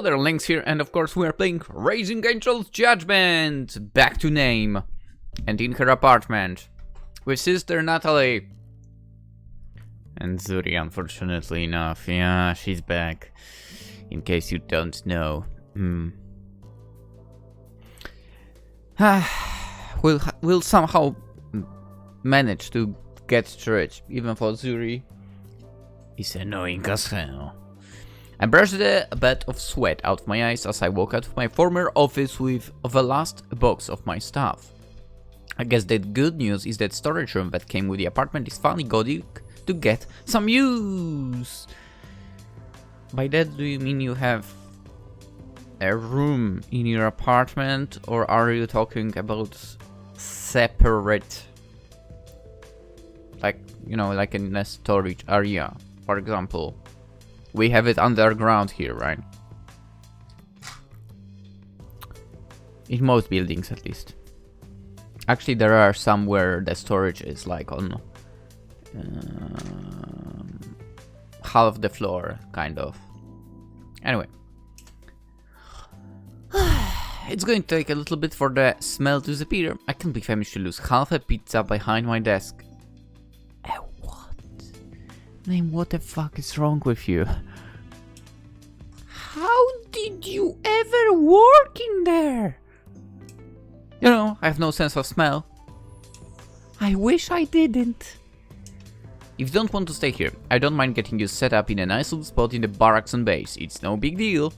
there, Lynx here, and of course we are playing Raising Angel's Judgment! Back to Náme, and in her apartment, with sister Natalie. And Zuri, unfortunately enough, yeah, she's back, in case you don't know. We'll somehow manage to get through it, even for Zuri. It's annoying as hell. I brushed a bit of sweat out of my eyes as I walk out of my former office with the last box of my stuff. I guess the good news is that storage room that came with the apartment is finally going to get some use. By that, do you mean you have a room in your apartment, or are you talking about separate, like, you know, like in a storage area, for example? We have it underground here, right? In most buildings, at least. Actually, there are some where the storage is like on half the floor, kind of. Anyway. It's going to take a little bit for the smell to disappear. I can't believe I managed to lose half a pizza behind my desk. Name, what the fuck is wrong with you? How did you ever work in there? You know, I have no sense of smell. I wish I didn't. If you don't want to stay here, I don't mind getting you set up in a nice little spot in the barracks and base. It's no big deal.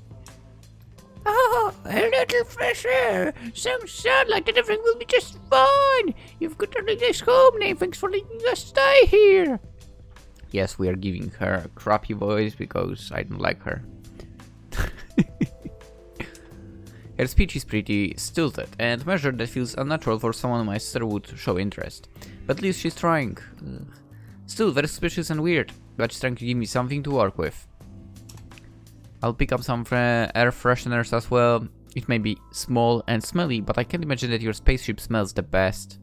Oh, a little fresh air. Some sunlight and everything will be just fine. You've got a nice home, Name. Thanks for letting us stay here. Yes, we are giving her a crappy voice because I don't like her. Her speech is pretty stilted and measured that feels unnatural for someone my sister would show interest. But at least she's trying. Still very suspicious and weird, but she's trying to give me something to work with. I'll pick up some air fresheners as well. It may be small and smelly, but I can't imagine that your spaceship smells the best.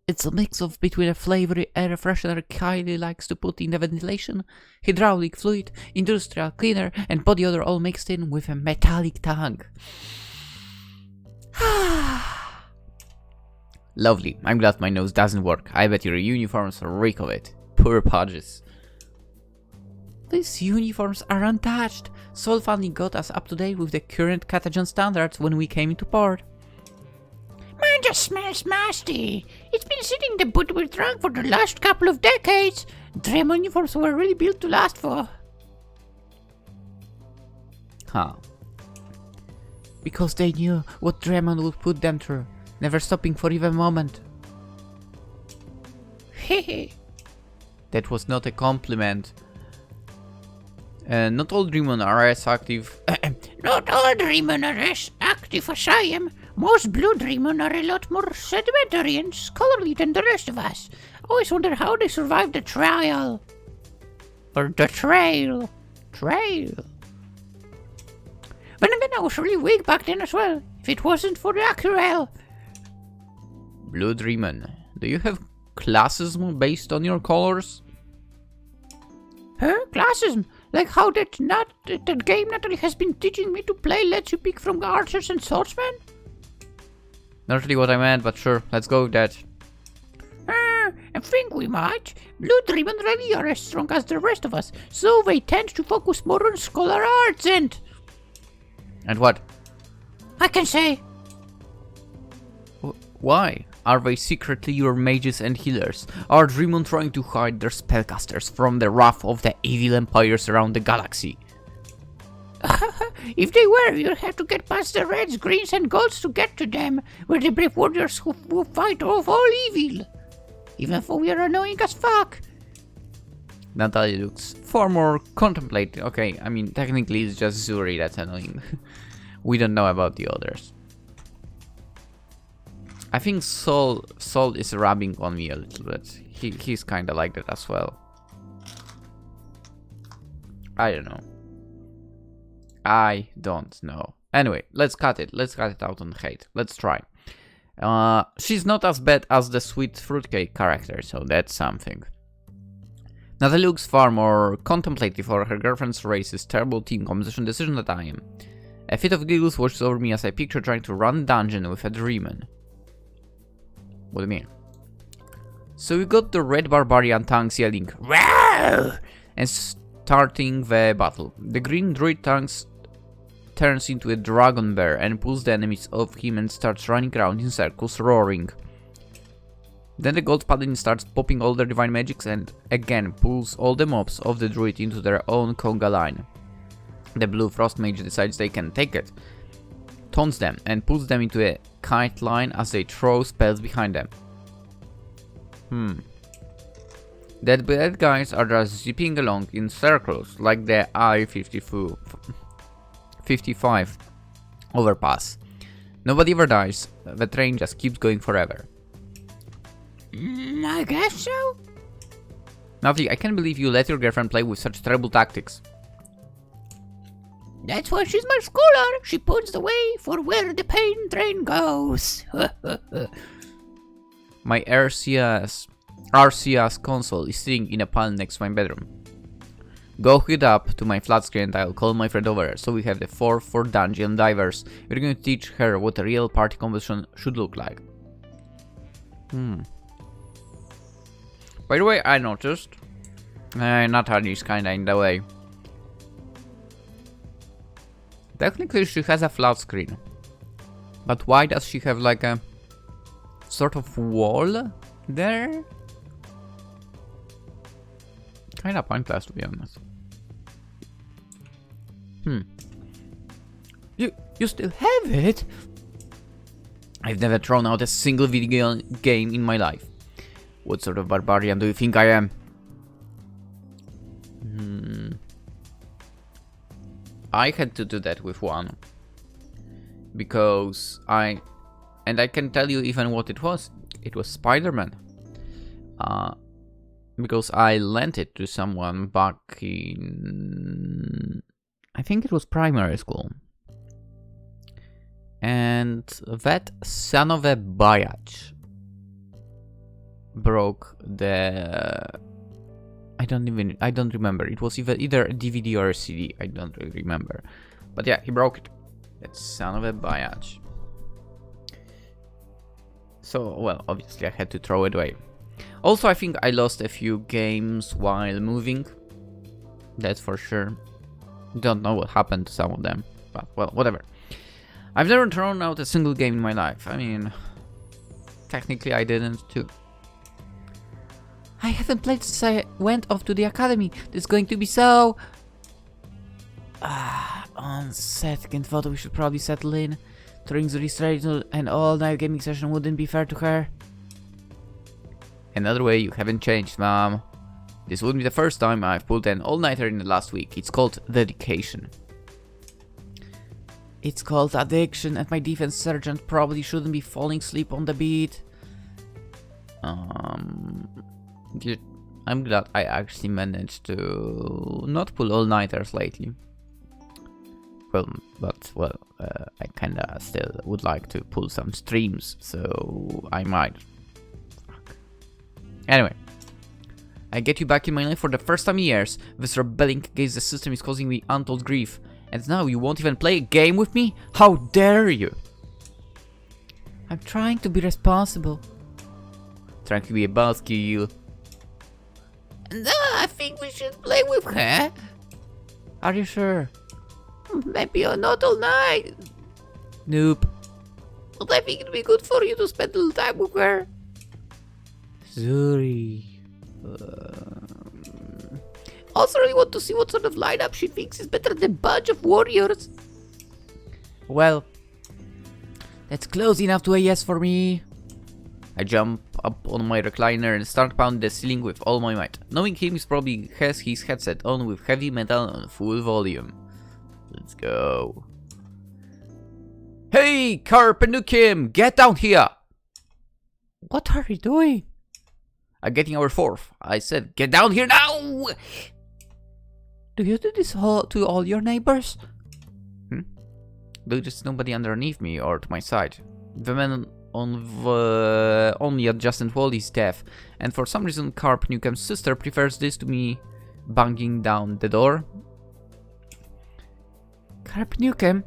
It's a mix of between a flavory air freshener Kylie likes to put in the ventilation, hydraulic fluid, industrial cleaner, and body odor all mixed in with a metallic tang. Lovely. I'm glad my nose doesn't work. I bet your uniforms reek of it. Poor Pudges. These uniforms are untouched. Sol finally got us up to date with the current Catagen standards when we came into port. Mine just smells nasty. It's been sitting in the bootable trunk for the last couple of decades. Drem uniforms were really built to last for. Huh. Because they knew what Dremon would put them through, never stopping for even a moment. Hehe. That was not a compliment. Not all Dreamon are as active. Not all Dreamon are as active as I am. Most blue Dreamon are a lot more sedimentary and scholarly than the rest of us. I always wonder how they survived the trial. Or the trail. Trail. But again, I was really weak back then as well, if it wasn't for the Accurel. Blue Dreamon, do you have classism based on your colors? Huh? Classism? Like how that game Natalie has been teaching me to play lets you pick from archers and swordsmen? Not really what I meant, but sure, let's go with that. I think we might. Blue Dreamon really are as strong as the rest of us, so they tend to focus more on scholar arts and... And what? I can say. Why? Are they secretly your mages and healers? Are Dreamon trying to hide their spellcasters from the wrath of the evil empires around the galaxy? If they were, you'd have to get past the reds, greens and golds to get to them. We're the brave warriors who fight off all evil. Even though we are annoying as fuck. Natalie looks far more contemplative. Okay, I mean, technically it's just Zuri that's annoying. We don't know about the others. I think Sol is rubbing on me a little bit. He's kinda like that as well. I don't know. I don't know. Anyway, let's cut it. Let's cut it out on hate. Let's try. She's not as bad as the sweet fruitcake character, so that's something. Natalie looks far more contemplative for her girlfriend's racist, terrible team composition decision than I am. A fit of giggles washes over me as I picture trying to run dungeon with a dreamer. What do you mean? So we got the red barbarian tanks yelling "Roar!" and starting the battle. The green druid tanks turns into a dragon bear and pulls the enemies off him and starts running around in circles, roaring. Then the gold paladin starts popping all their divine magics and again pulls all the mobs of the druid into their own conga line. The blue frost mage decides they can take it, taunts them and pulls them into a kite line as they throw spells behind them. The bad guys are just zipping along in circles like the I-55 overpass. Nobody ever dies, the train just keeps going forever. I guess so. Natalie, I can't believe you let your girlfriend play with such terrible tactics. That's why she's my scholar. She points the way for where the pain train goes. My RCS console is sitting in a pile next to my bedroom. Go hook it up to my flat screen and I'll call my friend over. So we have the 4 for dungeon divers. We're going to teach her what a real party composition should look like. By the way, I noticed Natalie's kinda in the way. Technically she has a flat screen, but why does she have like a sort of wall there? Kinda pointless, to be honest. You still have it? I've never thrown out a single video game in my life. What sort of barbarian do you think I am? I had to do that with one. Because I can tell you even what it was. It was Spider-Man. Because I lent it to someone back in... I think it was primary school. And that son of a biatch broke the... I don't remember. It was either a DVD or a CD. I don't really remember. But yeah, he broke it. That son of a biatch. So, well, obviously I had to throw it away. Also, I think I lost a few games while moving. That's for sure. Don't know what happened to some of them. But, well, whatever. I've never thrown out a single game in my life. I mean, technically I didn't too. I haven't played since I went off to the academy. This is going to be so... on second thought, we should probably settle in. Throwing the straight to an all-night gaming session wouldn't be fair to her. Another way, you haven't changed, Mom. This wouldn't be the first time I've pulled an all-nighter in the last week. It's called dedication. It's called addiction, and my defense sergeant probably shouldn't be falling asleep on the beat. I'm glad I actually managed to not pull all-nighters lately. I kinda still would like to pull some streams, so I might. Fuck. Anyway, I get you back in my life for the first time in years. This rebelling against the system is causing me untold grief. And now you won't even play a game with me? How dare you? I'm trying to be responsible. Trying to be a buzzkill. No, I think we should play with her. Are you sure? Maybe not all night. Nope. But I think it'd be good for you to spend a little time with her. Sorry. Also really want to see what sort of lineup she thinks is better than a bunch of warriors. Well, that's close enough to a yes for me. I jump up on my recliner and start pounding the ceiling with all my might. Knowing him, he probably has his headset on with heavy metal on full volume. Let's go. Hey, Karpenukim, get down here! What are you doing? I'm getting our fourth. I said, get down here now! Do you do this to all your neighbors? There's nobody underneath me or to my side. The man only adjacent wall is deaf, and for some reason Carp Newcom's sister prefers this to me banging down the door. Carp Newcom?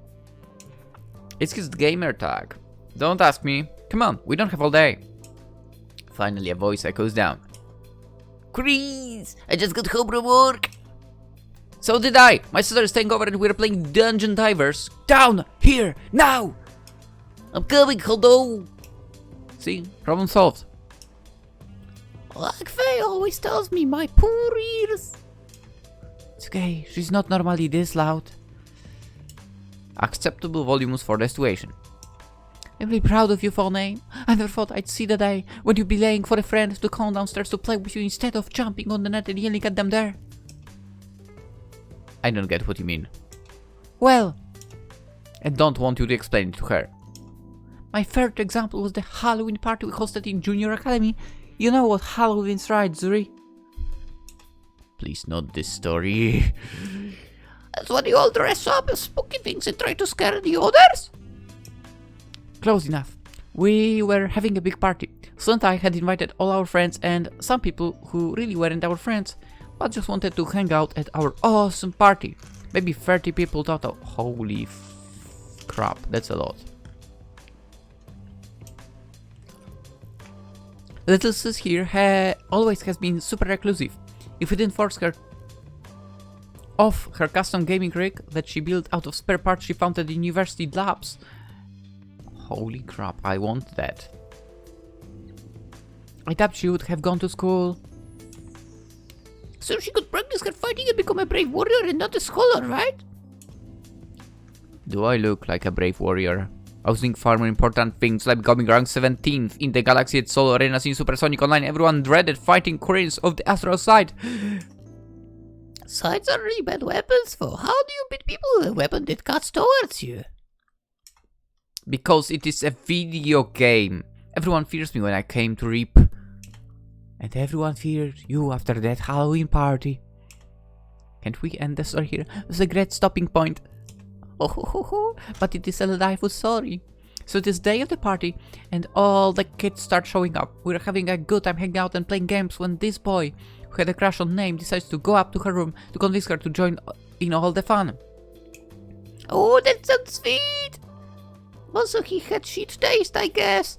It's his gamer tag. Don't ask me. Come on, we don't have all day. Finally a voice echoes down. Chris, I just got home from work. So did I. My sister is staying over and we're playing Dungeon Divers. Down, here, now. I'm coming, hold on. See? Problem solved. Like Faye always tells me, my poor ears. It's okay, she's not normally this loud. Acceptable volumes for the situation. I'm really proud of you, Name. I never thought I'd see the day when you'd be laying for a friend to come downstairs to play with you instead of jumping on the net and yelling at them there. I don't get what you mean. Well, I don't want you to explain it to her. My third example was the Halloween party we hosted in Junior Academy. You know what Halloween's right, Zuri? Please not this story. That's when you all dress up as spooky things and try to scare the others? Close enough. We were having a big party. So I had invited all our friends and some people who really weren't our friends, but just wanted to hang out at our awesome party. Maybe 30 people total. Holy crap, that's a lot. Little sis here always has been super reclusive. If we didn't force her off her custom gaming rig that she built out of spare parts she found at the university labs. Holy crap, I want that. I doubt she would have gone to school. So she could practice her fighting and become a brave warrior and not a scholar, right? Do I look like a brave warrior? I was doing far more important things like becoming rank 17th in the galaxy at solo arenas in Supersonic Online. Everyone dreaded fighting Koreans of the astral side. Sides are really bad weapons, for how do you beat people with a weapon that cuts towards you? Because it is a video game. Everyone fears me when I came to Reap. And everyone feared you after that Halloween party. Can't we end the story here? It was a great stopping point. Oh, but it is a delightful story. So this day of the party, and all the kids start showing up. We're having a good time hanging out and playing games when this boy, who had a crush on Name, decides to go up to her room to convince her to join in all the fun. Oh, that sounds sweet. Also, he had shit taste, I guess.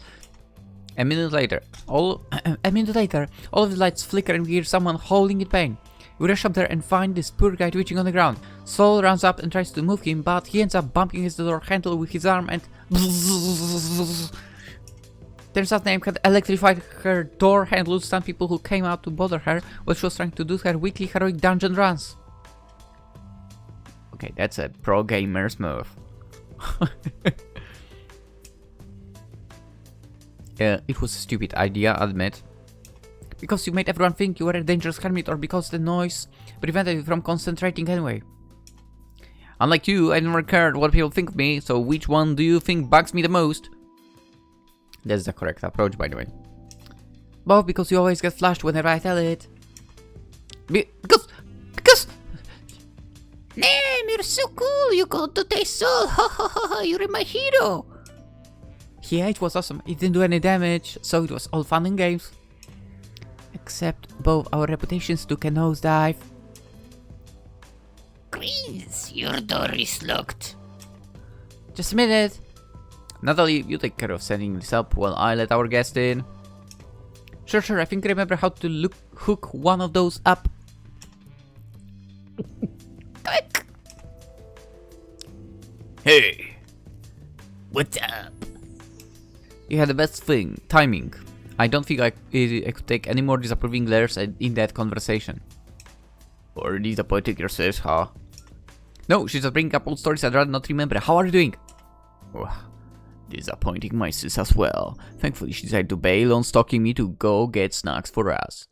A minute later, all of the lights flicker and we hear someone howling in pain. We rush up there and find this poor guy twitching on the ground. Saul runs up and tries to move him, but he ends up bumping his door handle with his arm and... Turns out Name had electrified her door handle to stun people who came out to bother her while she was trying to do her weekly heroic dungeon runs. Okay, that's a pro gamer's move. It was a stupid idea, admit. Because you made everyone think you were a dangerous hermit or because the noise prevented you from concentrating anyway. Unlike you, I never cared what people think of me, so which one do you think bugs me the most? That's the correct approach, by the way. Both because you always get flashed whenever I tell it. Because... Name, you're so cool, you got to taste soul, ha ha ha ha, you're my hero. Yeah, it was awesome. It didn't do any damage, so it was all fun and games. Except both our reputations took a nosedive. Chris, your door is locked. Just a minute. Natalie, you take care of setting this up while I let our guest in. Sure, I think I remember how to hook one of those up. Quick! Hey! What's up? You had the best timing. I don't think I could take any more disapproving glares in that conversation. Or disappointed yourself, huh? No, she's just bringing up old stories I'd rather not remember. How are you doing? Oh, disappointing my sis as well. Thankfully she decided to bail on stalking me to go get snacks for us.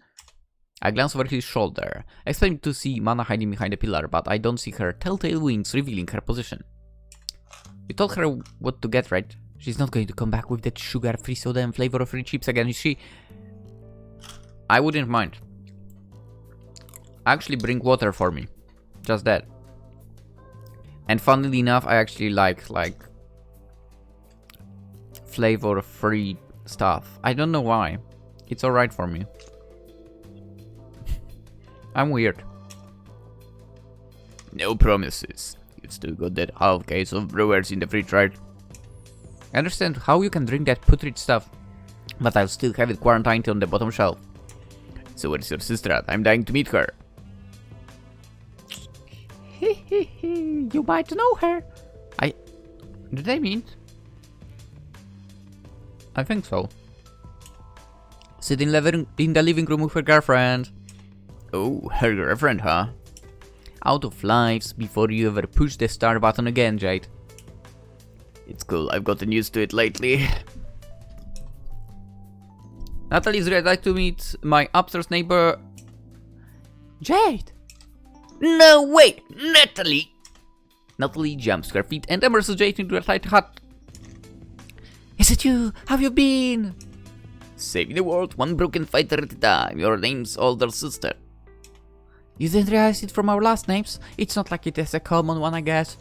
I glance over his shoulder, expecting to see Mana hiding behind a pillar, but I don't see her telltale wings revealing her position. You told her what to get, right? She's not going to come back with that sugar-free soda and flavor-free chips again, is she? I wouldn't mind. Actually bring water for me. Just that. And funnily enough, I actually like flavor-free stuff. I don't know why. It's alright for me. I'm weird. No promises. You still got that half case of brewers in the fridge, right? I understand how you can drink that putrid stuff, but I'll still have it quarantined on the bottom shelf. So where's your sister at? I'm dying to meet her. You might know her. Did I meet? I think so. Sit in the living room with her girlfriend. Oh, her girlfriend, huh? Out of lives before you ever push the start button again, Jade. It's cool, I've gotten used to it lately. Natalie's really like to meet my upstairs neighbor, Jade. No, wait, Natalie! Natalie jumps to her feet and immerses Jade into a tight hut. Is it you? How have you been? Saving the world, one broken fighter at a time. Your name's older sister. You didn't realize it from our last names? It's not like it is a common one, I guess.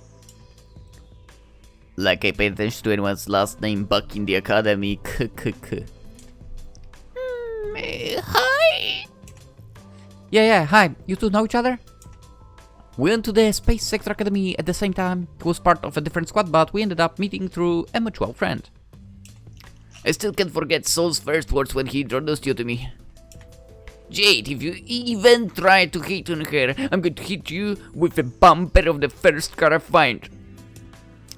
Like I paid attention to anyone's last name back in the academy. Hi. Yeah, hi. You two know each other? We went to the Space Sector Academy at the same time. He was part of a different squad, but we ended up meeting through a mutual friend. I still can't forget Saul's first words when he introduced you to me. Jade, if you even try to hit on her, I'm going to hit you with a bumper of the first car I find.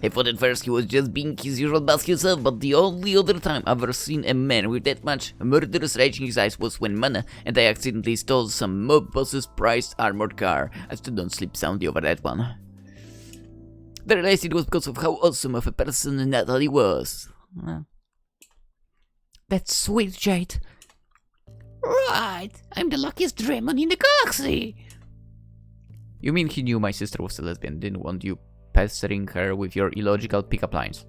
I thought at first he was just being his usual boss himself, but the only other time I've ever seen a man with that much murderous rage in his eyes was when Mana and I accidentally stole some mob boss's prized armored car. I still don't sleep soundly over that one. I realized it was because of how awesome of a person Natalie was. That's sweet, Jade. Right, I'm the luckiest Draymond in the galaxy. You mean he knew my sister was a lesbian, didn't want you pestering her with your illogical pickup lines?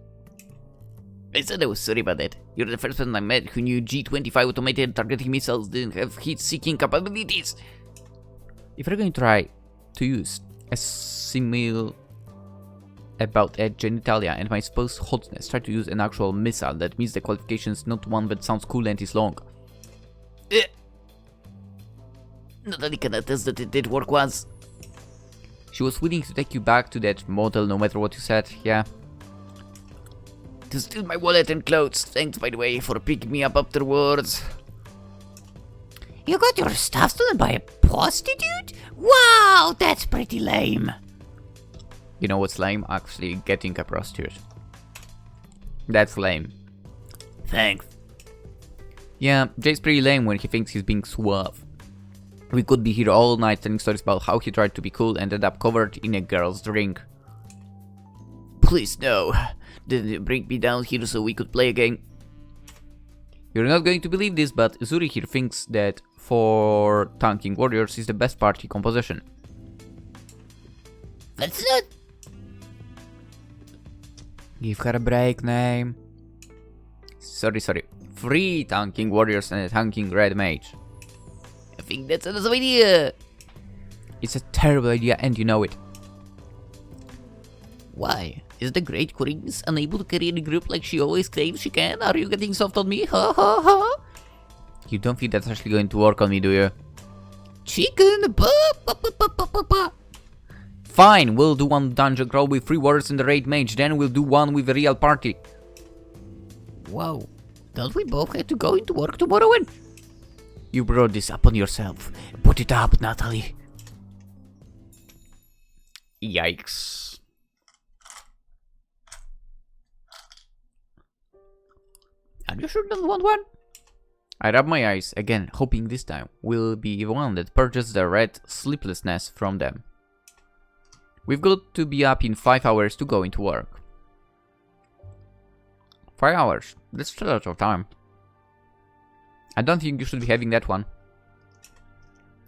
I said I was sorry about that. You're the first person I met who knew G-25 automated targeting missiles didn't have heat-seeking capabilities. If you're going to try to use a simile about a genitalia and my supposed hotness, try to use an actual missile that meets the qualifications, not one that sounds cool and is long. Natalie can attest that it did work once. She was willing to take you back to that motel no matter what you said, yeah. To steal my wallet and clothes. Thanks, by the way, for picking me up afterwards. You got your stuff stolen by a prostitute? Wow, that's pretty lame. You know what's lame? Actually getting a prostitute. That's lame. Thanks. Yeah, Jay's pretty lame when he thinks he's being suave. We could be here all night telling stories about how he tried to be cool and ended up covered in a girl's drink. Please no. Didn't you bring me down here so we could play a game? You're not going to believe this, but Zuri here thinks that for tanking warriors is the best party composition. That's not... Give her a break, name. Sorry. 3 tanking warriors and a tanking red mage. I think that's an awesome idea. It's a terrible idea and you know it. Why? Is the Great Queen unable to carry a group like she always claims she can? Are you getting soft on me? Ha ha ha! You don't think that's actually going to work on me, do you? Chicken! Fine, we'll do one dungeon crawl with 3 warriors and the raid mage, then we'll do one with a real party. Whoa, don't we both have to go into work tomorrow and... You brought this up on yourself. Put it up, Natalie. Yikes. Are you sure you don't want one? I rub my eyes, again, hoping this time will be the one that purges the red sleeplessness from them. We've got to be up in 5 hours to go into work. 5 hours? That's a lot of time. I don't think you should be having that one.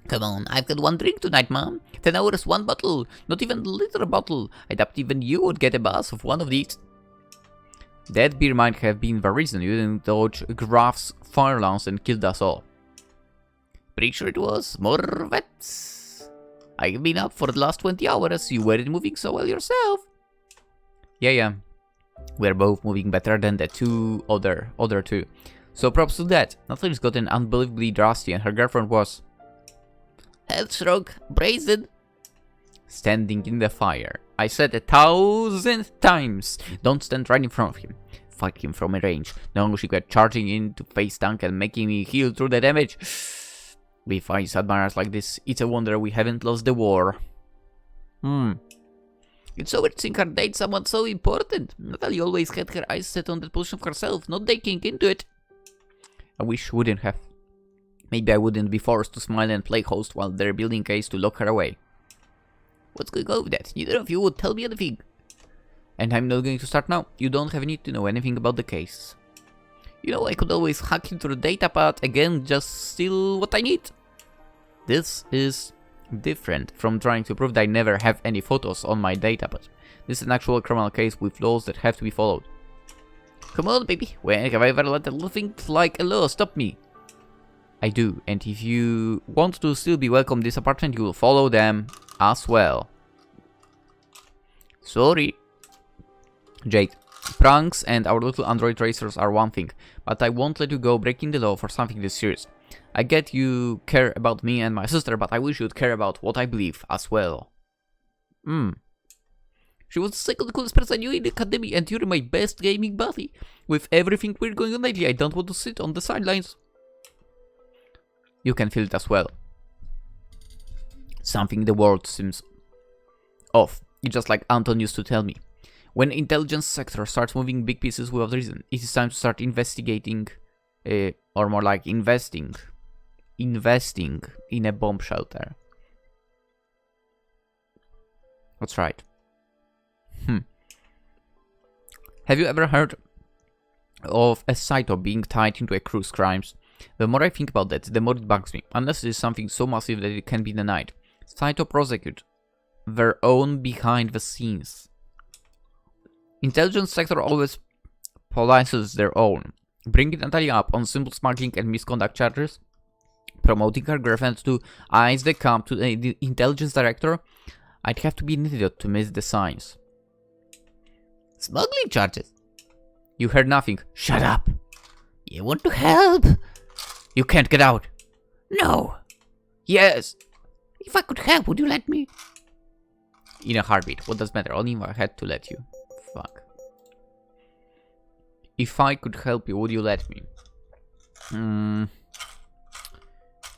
Come on, I've got 1 drink tonight, Mom. 10 hours, 1 bottle. Not even a liter bottle. I doubt even you would get a buzz of one of these. That beer might have been the reason you didn't dodge Graf's fire lance and killed us all. Pretty sure it was. More vets. I've been up for the last 20 hours. You weren't moving so well yourself. Yeah. We're both moving better than the other two. So props to that. Natalie's gotten unbelievably drastic and her girlfriend was Headstrong, brazen. standing in the fire. I said 1,000 times, don't stand right in front of him. Fight him from a range. No, she got charging in to face tank and making me heal through the damage. We fight admirers like this. It's a wonder we haven't lost the war. It's so weird seeing her date someone so important. Natalie always had her eyes set on that position of herself, not taking into it. I wish wouldn't have. Maybe I wouldn't be forced to smile and play host while they're building case to lock her away. What's going on with that? Neither of you would tell me anything. And I'm not going to start now. You don't have need to know anything about the case. You know, I could always hack into the data pad again, just steal what I need. This is different from trying to prove that I never have any photos on my datapad. This is an actual criminal case with laws that have to be followed. Come on, baby. When have I ever let a little thing like a law stop me? I do, and if you want to still be welcome in this apartment, you will follow them as well. Sorry. Jade, pranks and our little android racers are one thing, but I won't let you go breaking the law for something this serious. I get you care about me and my sister, but I wish you'd care about what I believe as well. She was the second coolest person I knew in the academy, and you're my best gaming buddy. With everything we're going on lately, I don't want to sit on the sidelines. You can feel it as well. Something in the world seems off. It's just like Anton used to tell me. When intelligence sector starts moving big pieces without reason, it is time to start investigating, or more like investing in a bomb shelter. That's right. Have you ever heard of a SITO being tied into a crew's crimes? The more I think about that, the more it bugs me, unless it is something so massive that it can be denied. SITO prosecute their own behind the scenes. Intelligence sector always polices their own, bringing Natalie up on simple smuggling and misconduct charges, promoting her girlfriend to eyes the camp to the intelligence director. I'd have to be an idiot to miss the signs. Smuggling charges? You heard nothing. Shut up. You want to help? You can't get out. No. Yes. If I could help, would you let me? In a heartbeat. What does matter? Only if I had to let you. Fuck. If I could help you, would you let me?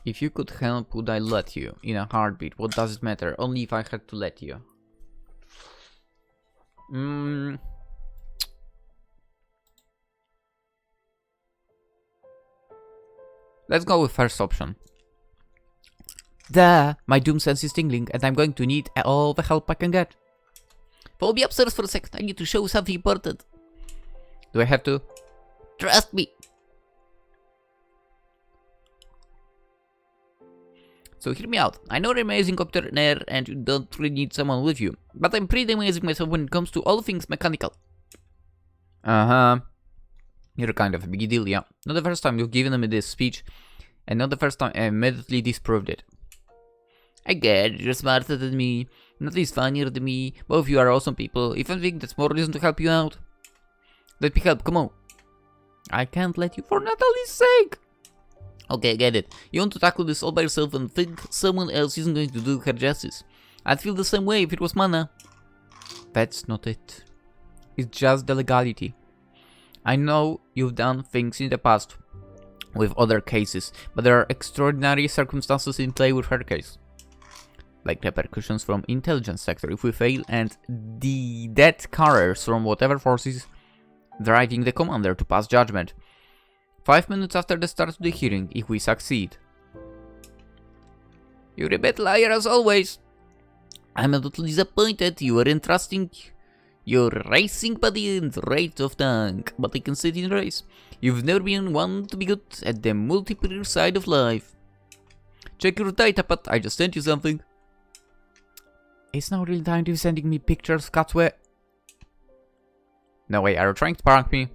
If you could help, would I let you? In a heartbeat. What does it matter? Only if I had to let you. Let's go with first option. My doom sense is tingling and I'm going to need all the help I can get. Follow me upstairs for a second. I need to show you something important. Do I have to? Trust me. So hear me out. I know you're amazing computer nerd and you don't really need someone with you. But I'm pretty amazing myself when it comes to all things mechanical. You're kind of a big deal, yeah. Not the first time you've given me this speech, and not the first time I immediately disproved it. I get it, you're smarter than me, Natalie's funnier than me, both of you are awesome people. If I think that's more reason to help you out, let me help, come on. I can't let you for Natalie's sake. Okay, I get it. You want to tackle this all by yourself and think someone else isn't going to do her justice. I'd feel the same way if it was Mana. That's not it. It's just the legality. I know you've done things in the past with other cases, but there are extraordinary circumstances in play with her case. Like repercussions from intelligence sector if we fail and the death carriers from whatever forces driving the commander to pass judgment. 5 minutes after the start of the hearing if we succeed. You're a bit liar as always. I'm a little disappointed you weren't trusting your racing buddy and rate of tank, but I can say it in a race. You've never been one to be good at the multiplayer side of life. Check your data, but I just sent you something. It's not really time to be sending me pictures, Katwe. No way, are you trying to prank me?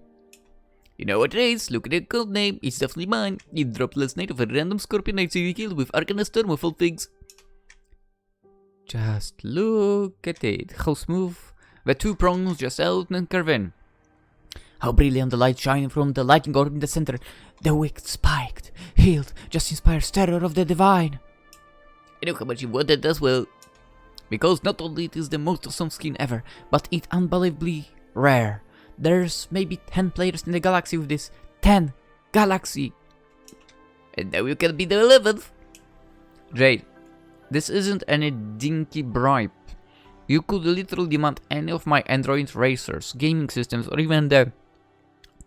You know what it is, look at the code name, it's definitely mine. It dropped last night of a random Scorpion Knight CD kill with Arcana Storm of all things. Just look at it, how smooth. The two prongs just out and curve in. How brilliant the light shining from the lightning orb in the center. The wick spiked, healed, just inspires terror of the divine. I know how much you wanted as well. Because not only it is the most awesome skin ever, but it's unbelievably rare. There's maybe 10 players in the galaxy with this. 10 galaxy. And now you can be the 11th. Jade, this isn't any dinky bribe. You could literally demand any of my Android racers, gaming systems, or even the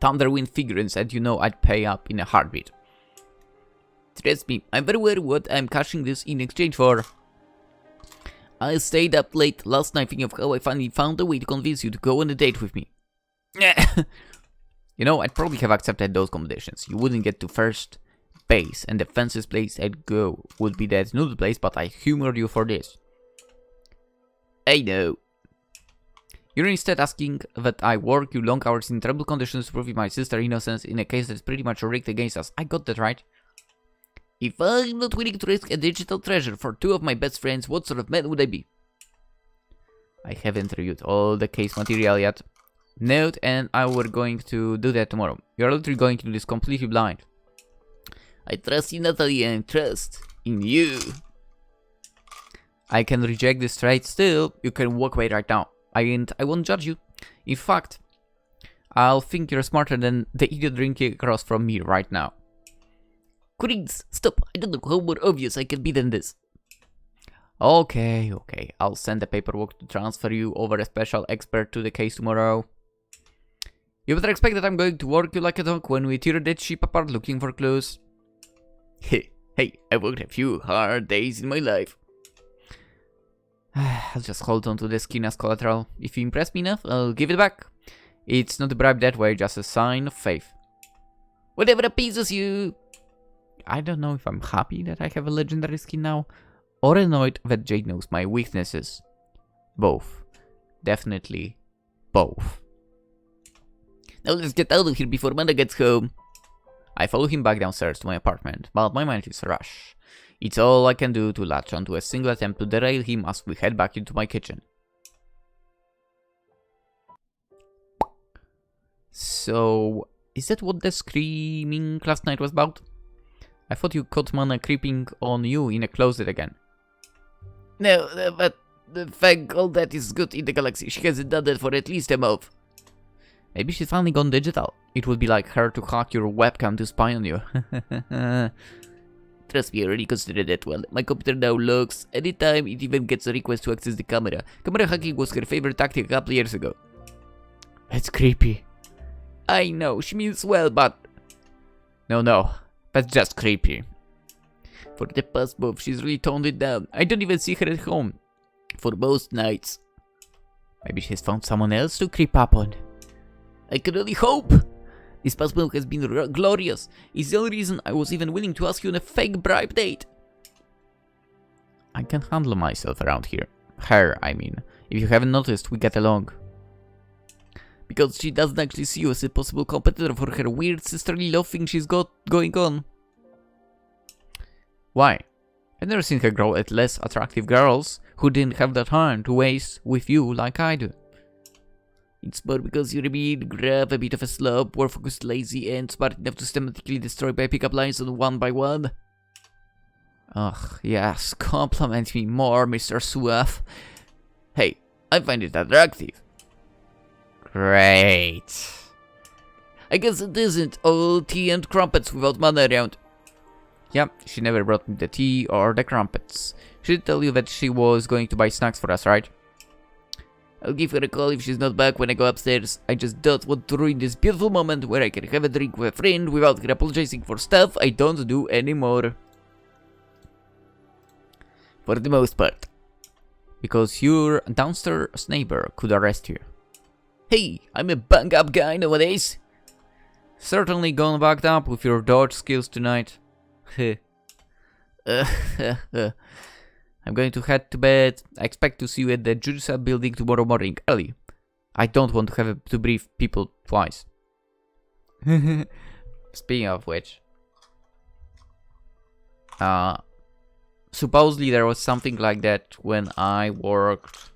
Thunderwind figurines, and you know I'd pay up in a heartbeat. Trust me, I'm very aware what I'm cashing this in exchange for. I stayed up late last night thinking of how I finally found a way to convince you to go on a date with me. You know, I'd probably have accepted those conditions. You wouldn't get to first base, and the fences place I'd go would be that noodle place, but I humored you for this. I know. You're instead asking that I work you long hours in terrible conditions to prove my sister's innocence in a case that's pretty much rigged against us. I got that right. If I'm not willing to risk a digital treasure for 2 of my best friends, what sort of man would I be? I haven't reviewed all the case material yet. Note, and I were going to do that tomorrow. You're literally going to do this completely blind. I trust in Natalie and I trust in you. I can reject this trade still. You can walk away right now. I won't judge you. In fact, I'll think you're smarter than the idiot drinking across from me right now. Queens, stop. I don't know how more obvious I can be than this. Okay. I'll send the paperwork to transfer you over a special expert to the case tomorrow. You better expect that I'm going to work you like a dog when we tear that ship apart looking for clues. Hey, I worked a few hard days in my life. I'll just hold on to the skin as collateral. If you impress me enough, I'll give it back. It's not a bribe that way, just a sign of faith. Whatever appeases you. I don't know if I'm happy that I have a legendary skin now, or annoyed that Jade knows my weaknesses. Both. Definitely both. Now let's get out of here before Amanda gets home. I follow him back downstairs to my apartment, but my mind is a rush. It's all I can do to latch onto a single attempt to derail him as we head back into my kitchen. So, is that what the screaming last night was about? I thought you caught Mana creeping on you in a closet again. No, but thank all that is good in the galaxy. She hasn't done that for at least a month. Maybe she's finally gone digital. It would be like her to hack your webcam to spy on you. Trust me, I already considered that well. My computer now logs anytime it even gets a request to access the camera. Camera hacking was her favorite tactic a couple years ago. That's creepy. I know, she means well, but... No, that's just creepy. For the past month, she's really toned it down. I don't even see her at home. For most nights. Maybe she's found someone else to creep up on. I can only hope. This past month has been glorious. It's the only reason I was even willing to ask you on a fake bribe date. I can handle myself around here. Her, I mean. If you haven't noticed, we get along. Because she doesn't actually see you as a possible competitor for her weird sisterly love thing she's got going on. Why? I've never seen her grow at less attractive girls who didn't have the time to waste with you like I do. It's more because you're a bit grab, a bit of a slob, more focused, lazy, and smart enough to systematically destroy by pickup lines on one by one. Ugh, yes, compliment me more, Mr. Suave. Hey, I find it attractive. Great. I guess it isn't all tea and crumpets without Mana around. Yep, she never brought me the tea or the crumpets. She did tell you that she was going to buy snacks for us, right? I'll give her a call if she's not back when I go upstairs. I just don't want to ruin this beautiful moment where I can have a drink with a friend without her apologizing for stuff I don't do anymore. For the most part. Because your downstairs neighbor could arrest you. Hey, I'm a bang-up guy nowadays. Certainly gone backed up with your dodge skills tonight. I'm going to head to bed. I expect to see you at the judicial building tomorrow morning early. I don't want to have to brief people twice. Speaking of which, supposedly there was something like that when I worked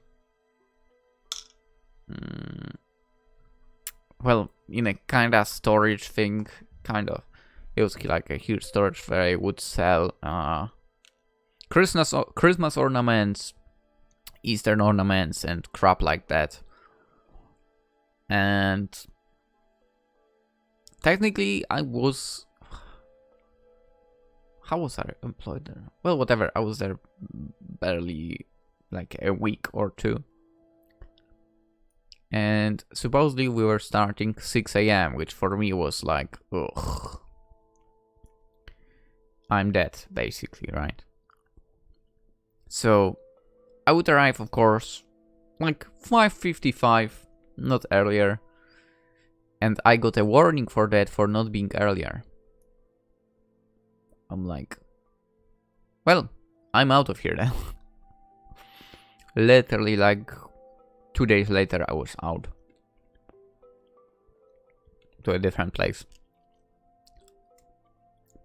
well, in a kinda storage thing, kind of. It was like a huge storage where I would sell Christmas ornaments, Eastern ornaments, and crap like that. And technically, I was. How was I employed there? Well, whatever. I was there barely like a week or two. And supposedly we were starting 6 a.m., which for me was like, ugh. I'm dead, basically, right? So I would arrive, of course, like 5:55, not earlier. And I got a warning for that, for not being earlier. I'm like, well, I'm out of here then. Literally, like 2 days later, I was out to a different place.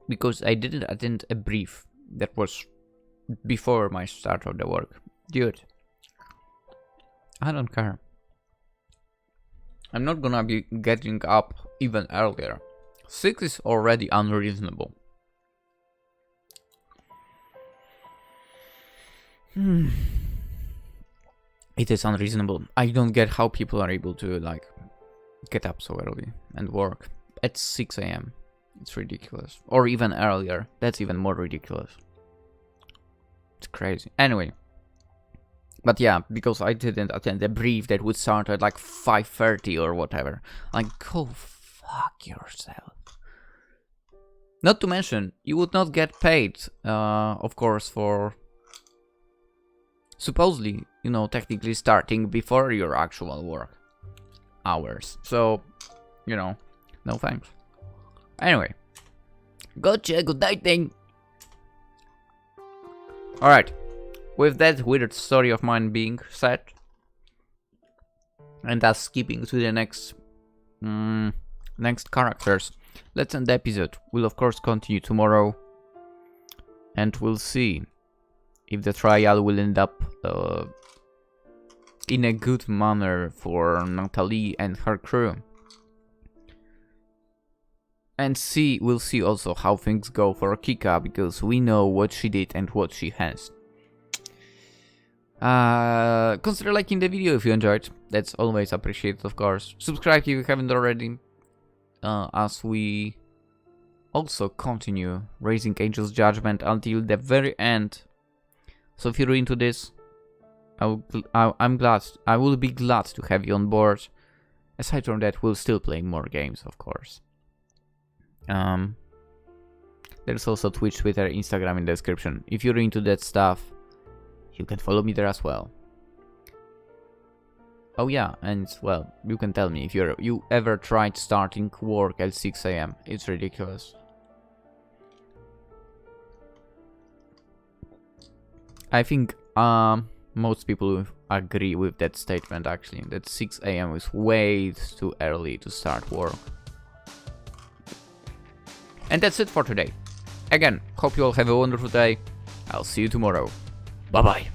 Because I didn't attend a brief that was before my start of the work. Dude, I don't care. I'm not gonna be getting up even earlier. 6 is already unreasonable. It is unreasonable. I don't get how people are able to like get up so early and work at 6 a.m. It's ridiculous. Or even earlier. That's even more ridiculous. It's crazy. Anyway. But yeah, because I didn't attend a brief that would start at like 5:30 or whatever. Like, go fuck yourself. Not to mention, you would not get paid, of course, for supposedly, you know, technically starting before your actual work hours. So, you know, no thanks. Anyway. Gotcha, good night then. Alright. With that weird story of mine being said, and us skipping to the next characters, let's end the episode. We'll of course continue tomorrow, and we'll see if the trial will end up in a good manner for Natalie and her crew. And we'll see also how things go for Kika, because we know what she did and what she has. Consider liking the video if you enjoyed. That's always appreciated, of course. Subscribe if you haven't already, as we also continue raising Angel's Judgment until the very end. So if you're into this, I will be glad to have you on board. Aside from that, we'll still play more games, of course. There's also Twitch, Twitter, Instagram in the description. If you're into that stuff, you can follow me there as well. Oh yeah, and well, you can tell me if you ever tried starting work at 6 a.m. It's ridiculous. I think most people agree with that statement actually, that 6 a.m. is way too early to start work. And that's it for today. Again, hope you all have a wonderful day. I'll see you tomorrow. Bye bye.